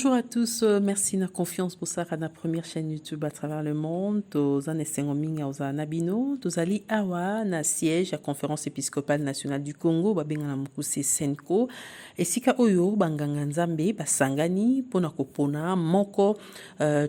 Bonjour à tous, merci de la confiance pour ça, la première chaîne YouTube à travers le monde. Aux Anesengoming, aux Anabino, aux Ali Awa, na siège à Conférence épiscopale nationale du Congo, Babengana Mukuse Senko, et Sika Oyo, Banganga Nzambe, Basangani, Ponakopona, Moko,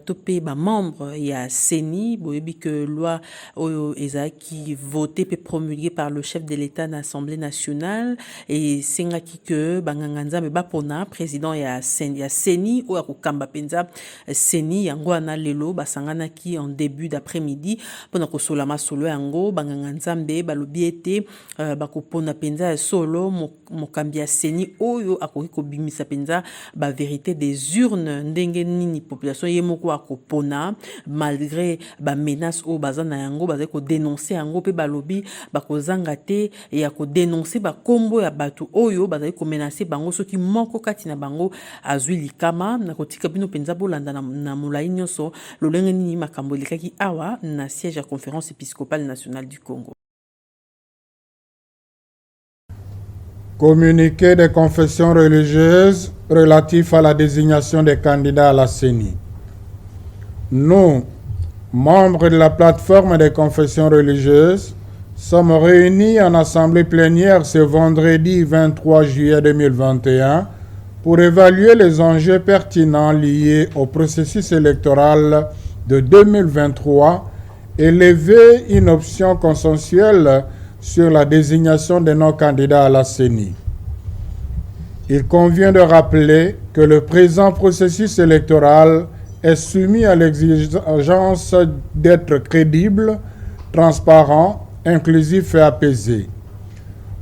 Topé, membre, il y a Seni, Boyebi que loi Oyo Ezaki votée et promulguée par le chef de l'État de l'Assemblée nationale, et Sengaki que Banganga Nzambe Bapona, président, il y a Seni, ou à Kamba Penza, Seni, yango ana lelo, basangana ki en début d'après-midi, pona ko solama solo yango, banganga nzambe, balobiete, bakopona penza solo, mokambia Seni, oyo akoki ko bimisa penza, ba vérité des urnes, ndenge nini population yemoko akopona, malgré ba menace o bazana yango, bazali ko dénoncer yango, pe balobi, bako zangate, et ako dénoncer ba kombo ya batu oyo, bazali ko menacer bango, soki moko kati na bango, azui likama, na kotika bino penza bolanda na molai nyonso lolenge nini makambo elekaki awa na siège à Conférence épiscopale nationale du Congo. Communiqué des confessions religieuses relatif à la désignation des candidats à la CENI. Nous, membres de la plateforme des confessions religieuses, sommes réunis en assemblée plénière ce vendredi 23 juillet 2021 pour évaluer les enjeux pertinents liés au processus électoral de 2023 et lever une option consensuelle sur la désignation de nos candidats à la CENI. Il convient de rappeler que le présent processus électoral est soumis à l'exigence d'être crédible, transparent, inclusif et apaisé.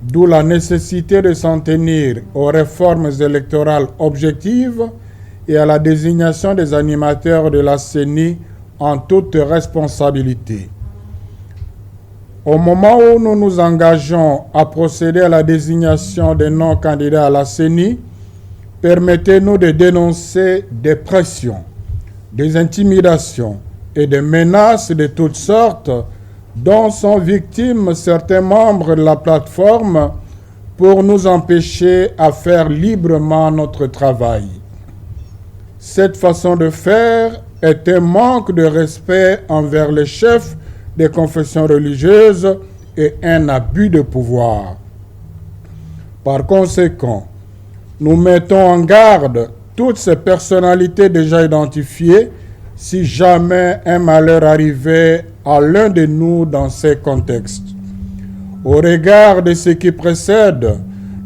D'où la nécessité de s'en tenir aux réformes électorales objectives et à la désignation des animateurs de la CENI en toute responsabilité. Au moment où nous nous engageons à procéder à la désignation de nos candidats à la CENI, permettez-nous de dénoncer des pressions, des intimidations et des menaces de toutes sortes dont sont victimes certains membres de la plateforme pour nous empêcher à faire librement notre travail. Cette façon de faire est un manque de respect envers les chefs des confessions religieuses et un abus de pouvoir. Par conséquent, nous mettons en garde toutes ces personnalités déjà identifiées si jamais un malheur arrivait à l'un de nous dans ces contextes. Au regard de ce qui précède,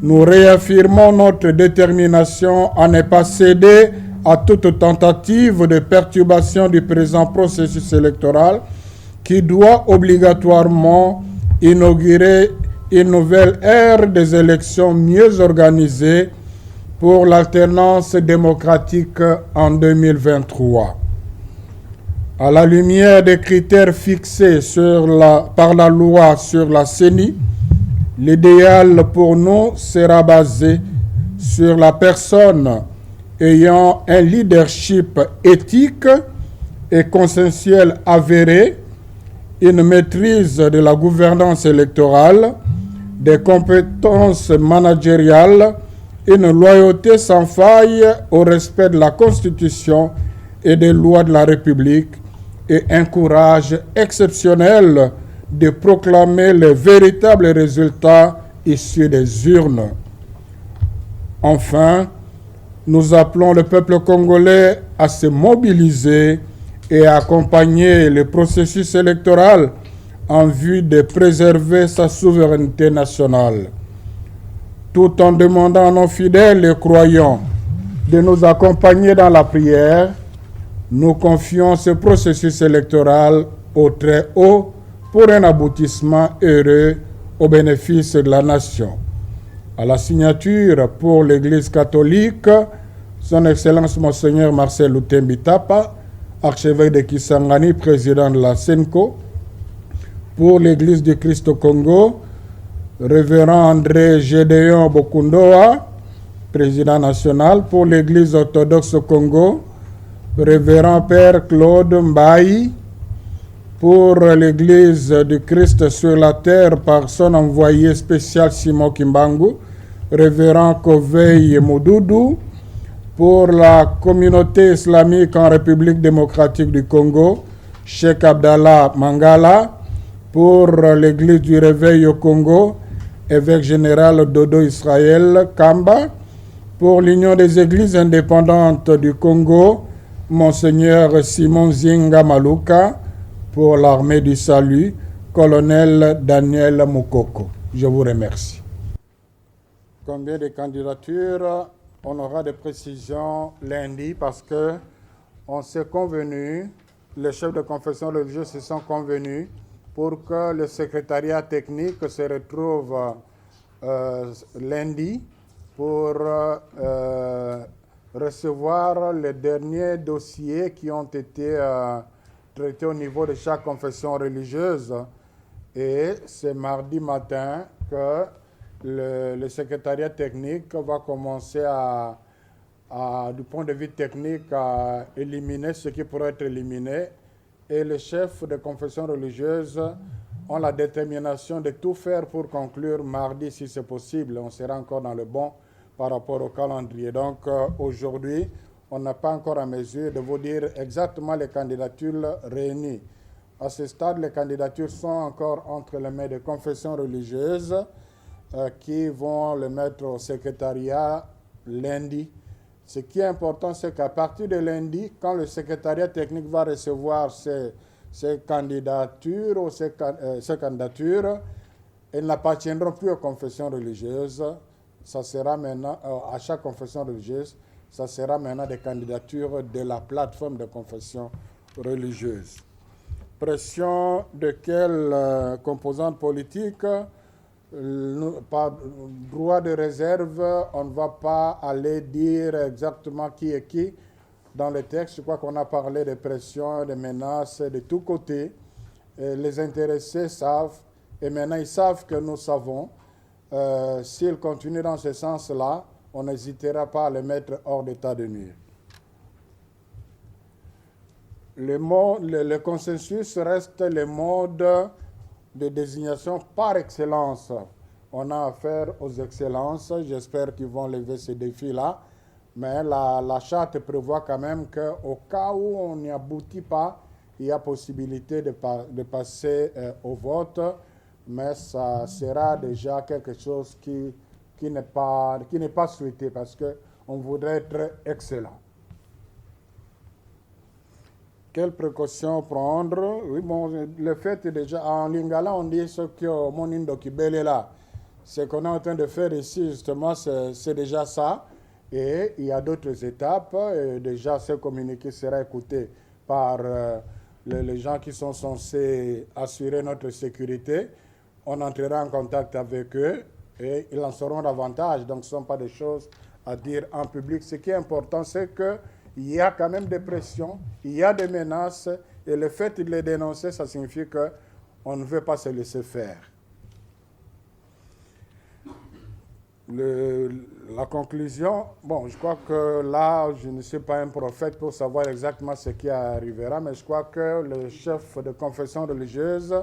nous réaffirmons notre détermination à ne pas céder à toute tentative de perturbation du présent processus électoral qui doit obligatoirement inaugurer une nouvelle ère des élections mieux organisées pour l'alternance démocratique en 2023. À la lumière des critères fixés par la loi sur la CENI, l'idéal pour nous sera basé sur la personne ayant un leadership éthique et consensuel avéré, une maîtrise de la gouvernance électorale, des compétences managériales, une loyauté sans faille au respect de la Constitution et des lois de la République, et un courage exceptionnel de proclamer les véritables résultats issus des urnes. Enfin, nous appelons le peuple congolais à se mobiliser et à accompagner le processus électoral en vue de préserver sa souveraineté nationale. Tout en demandant à nos fidèles et croyants de nous accompagner dans la prière, nous confions ce processus électoral au très haut pour un aboutissement heureux au bénéfice de la nation. À la signature pour l'Église catholique, Son Excellence Monseigneur Marcel Lutembi Tapa, archevêque de Kisangani, président de la SENCO. Pour l'Église du Christ au Congo, Révérend André Gédéon Bokundoa, président national. Pour l'Église orthodoxe au Congo, Révérend Père Claude Mbaye. Pour l'Église du Christ sur la terre par son envoyé spécial Simon Kimbangu, Révérend Koveï Moudoudou. Pour la communauté islamique en République démocratique du Congo, Cheikh Abdallah Mangala. Pour l'église du Réveil au Congo, évêque général Dodo Israël Kamba. Pour l'Union des églises indépendantes du Congo, Monseigneur Simon Zinga Maluka. Pour l'armée du salut, colonel Daniel Moukoko. Je vous remercie. Combien de candidatures? On aura des précisions lundi parce que on s'est convenu, les chefs de confession religieuse se sont convenus pour que le secrétariat technique se retrouve lundi pour recevoir les derniers dossiers qui ont été traités au niveau de chaque confession religieuse. Et c'est mardi matin que le secrétariat technique va commencer du point de vue technique, à éliminer ce qui pourrait être éliminé. Et les chefs de confession religieuse ont la détermination de tout faire pour conclure mardi si c'est possible. On sera encore dans le bon par rapport au calendrier. Donc aujourd'hui, on n'a pas encore à mesure de vous dire exactement les candidatures réunies. À ce stade, les candidatures sont encore entre les mains des confessions religieuses qui vont le mettre au secrétariat lundi. Ce qui est important, c'est qu'à partir de lundi, quand le secrétariat technique va recevoir ces candidatures ou ces candidatures, elles n'appartiendront plus aux confessions religieuses. Ça sera maintenant, à chaque confession religieuse, ça sera maintenant des candidatures de la plateforme de confession religieuse. Pression de quelle composante politique? Par droit de réserve, on ne va pas aller dire exactement qui est qui. Dans le texte, je crois qu'on a parlé de pression, de menaces de tous côtés. Et les intéressés savent, et maintenant ils savent que nous savons. S'ils continuent dans ce sens-là, on n'hésitera pas à les mettre hors d'état de nuire. Le consensus reste le mode de désignation par excellence. On a affaire aux excellences. J'espère qu'ils vont lever ce défi-là. Mais la charte prévoit quand même qu'au cas où on n'y aboutit pas, il y a possibilité de passer au vote. Mais ça sera déjà quelque chose qui n'est pas souhaité parce qu'on voudrait être excellent. Quelles précautions prendre? Oui, bon, le fait est déjà, en lingala, on dit ce que mon indokibele là. Ce qu'on est en train de faire ici, justement, c'est déjà ça. Et il y a d'autres étapes. Et déjà, ce communiqué sera écouté par les gens qui sont censés assurer notre sécurité. On entrera en contact avec eux et ils en sauront davantage. Donc, ce ne sont pas des choses à dire en public. Ce qui est important, c'est que il y a quand même des pressions, il y a des menaces, et le fait de les dénoncer, ça signifie qu'on ne veut pas se laisser faire. La conclusion, bon, je crois que là, je ne suis pas un prophète pour savoir exactement ce qui arrivera, mais je crois que les chefs de confession religieuse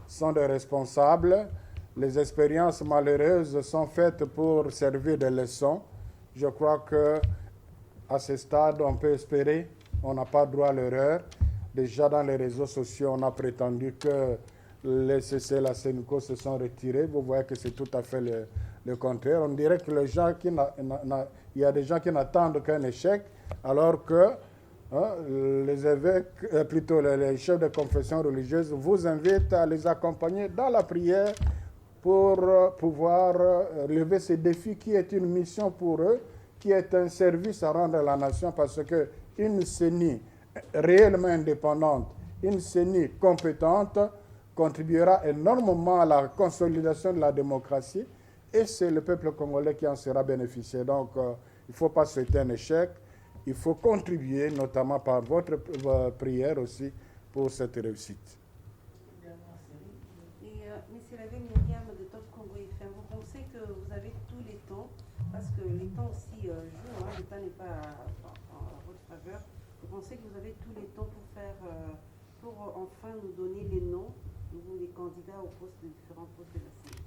sont des responsables. Les expériences malheureuses sont faites pour servir de leçons. Je crois que à ce stade, on peut espérer, on n'a pas droit à l'erreur. Déjà dans les réseaux sociaux, on a prétendu que les CC, la Sénico se sont retirés. Vous voyez que c'est tout à fait le contraire. On dirait que il y a des gens qui n'attendent qu'un échec, alors que les évêques, plutôt les chefs de confession religieuse, vous invitent à les accompagner dans la prière pour pouvoir relever ce défi qui est une mission pour eux, qui est un service à rendre à la nation, parce qu'une CENI réellement indépendante, une CENI compétente, contribuera énormément à la consolidation de la démocratie, et c'est le peuple congolais qui en sera bénéficié. Donc, il ne faut pas souhaiter un échec, il faut contribuer, notamment par votre prière aussi, pour cette réussite. Monsieur l'abbé Myriam de Top Congo FM, vous pensez que vous avez tous les temps, parce que les temps aussi jouent, le temps n'est pas en votre faveur. Vous pensez que vous avez tous les temps pour enfin nous donner les noms des candidats aux différents postes de la CENI?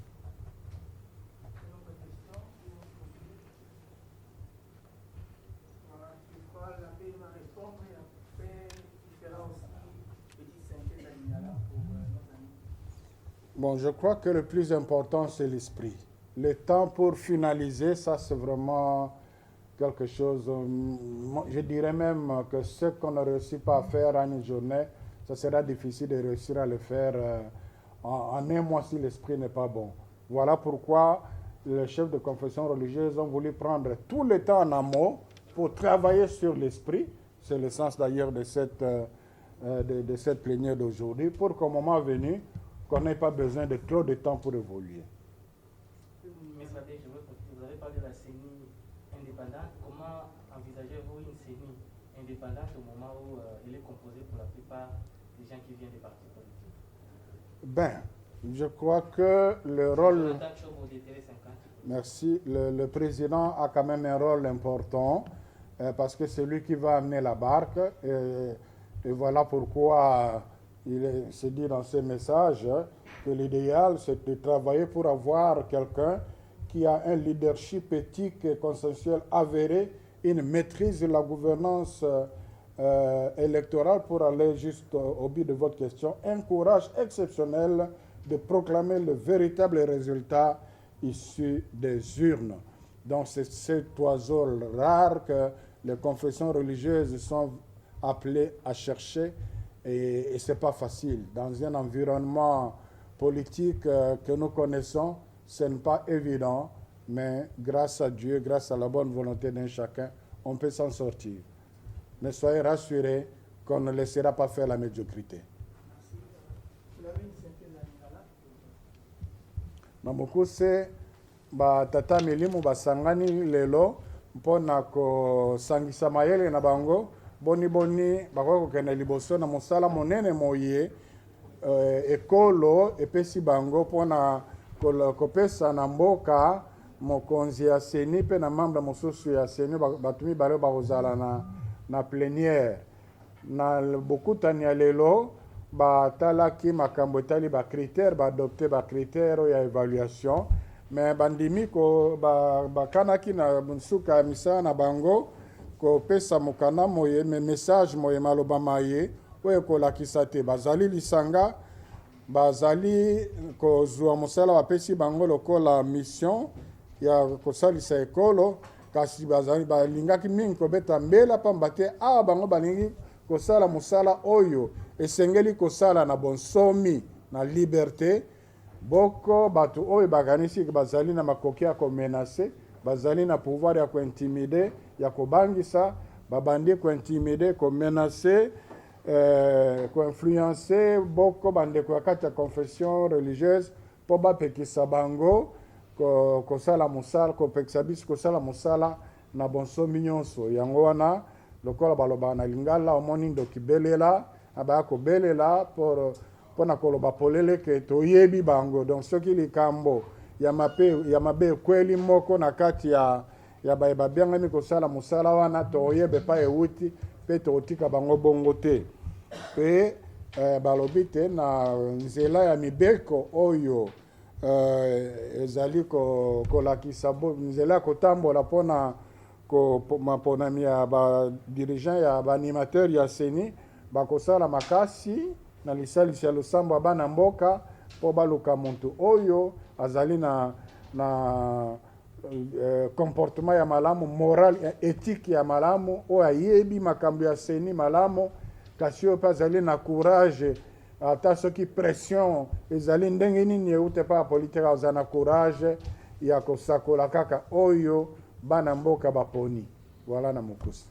Bon, je crois que le plus important, c'est l'esprit. Le temps pour finaliser, ça c'est vraiment quelque chose, je dirais même que ce qu'on ne réussit pas à faire en une journée, ça sera difficile de réussir à le faire en un mois si l'esprit n'est pas bon. Voilà pourquoi les chefs de confession religieuse ont voulu prendre tout le temps en amont pour travailler sur l'esprit. C'est le sens d'ailleurs de cette plénière d'aujourd'hui, pour qu'au moment venu, qu'on n'ait pas besoin de trop de temps pour évoluer. Vous avez parlé de la CENI indépendante. Comment envisagez-vous une CENI indépendante au moment où elle est composée pour la plupart des gens qui viennent des partis politiques? Ben, je crois que le rôle... Merci. Le président a quand même un rôle important parce que c'est lui qui va amener la barque. Et voilà pourquoi il se dit dans ses messages que l'idéal, c'est de travailler pour avoir quelqu'un qui a un leadership éthique et consensuel avéré, une maîtrise de la gouvernance électorale pour aller juste au but de votre question, un courage exceptionnel de proclamer le véritable résultat issu des urnes. Donc c'est cet oiseau rare que les confessions religieuses sont appelées à chercher et ce n'est pas facile. Dans un environnement politique que nous connaissons, ce n'est pas évident, mais grâce à Dieu, grâce à la bonne volonté d'un chacun, on peut s'en sortir. Mais soyez rassurés qu'on ne laissera pas faire la médiocrité. Na mokuse tata milimu basangani lelo mpona kosangisa mayele na bango boni bakoki kokende liboso na mosala monene moye ekolo epesi bango mpona kopesa na mboka mokonzi ya CENI mpe na membre mosusu ya CENI bato mibale bakozala na plénière. Na bokutani ya lelo batalaki makambo etali bakritere, baadopte bakritere ya évaluation, mais bandimi bakanaki na nsuka ya misala na bango kopesa mokanda moye, me message moye maloba maye oyo ekolakisa te bazali lisanga, bazali kozwa mosala bapesi bango lokola mission ya kosalisa ekolo, kasi bazali balingaki mingi kobeta mbela pamba te awa bango balingi kosala mosala oyo esengeli kosala na bonsomi na liberté. Boko bato oyo bakanisi bazali na makoki ya komenase, bazali na pouvoir ya kointimide, ya kobangisa, babandi kointimide, komenase, koinfluencer boko bandeko ya kati ya confession religieuse po bapekisa bango kosala mosala, kopekisa biso kosala mosala na bonsomi nyonso. Yango wana lokola baloba na lingala omoni ndoki belela abaya kobelela pona koloba polele ke toyebi bango. Donc soki likambo ya mabe ekweli moko na kati ya bayeba biangami kosala mosala wana toyebe pa euti mpe totika bango bongo te. Mpe balobi te na nzela ya mibeko oyo ezali kolakisa nzela ya kotambola mpona maponami ya badirigant ya baanimateur ya CENI bakosala makasi na lisalisi ya losambo ya bana mboka mpo baluka moto oyo azali na comportement ya malamu, moral éthique ya malamu, oyo ayebi makambo ya CENI malamu, kasi oyo mpe azali na courage ata soki pression ezali ndenge nini euti pa politique azali na courage ya kosakola kaka oyo bana mboka baponi. Voilà na mokusi.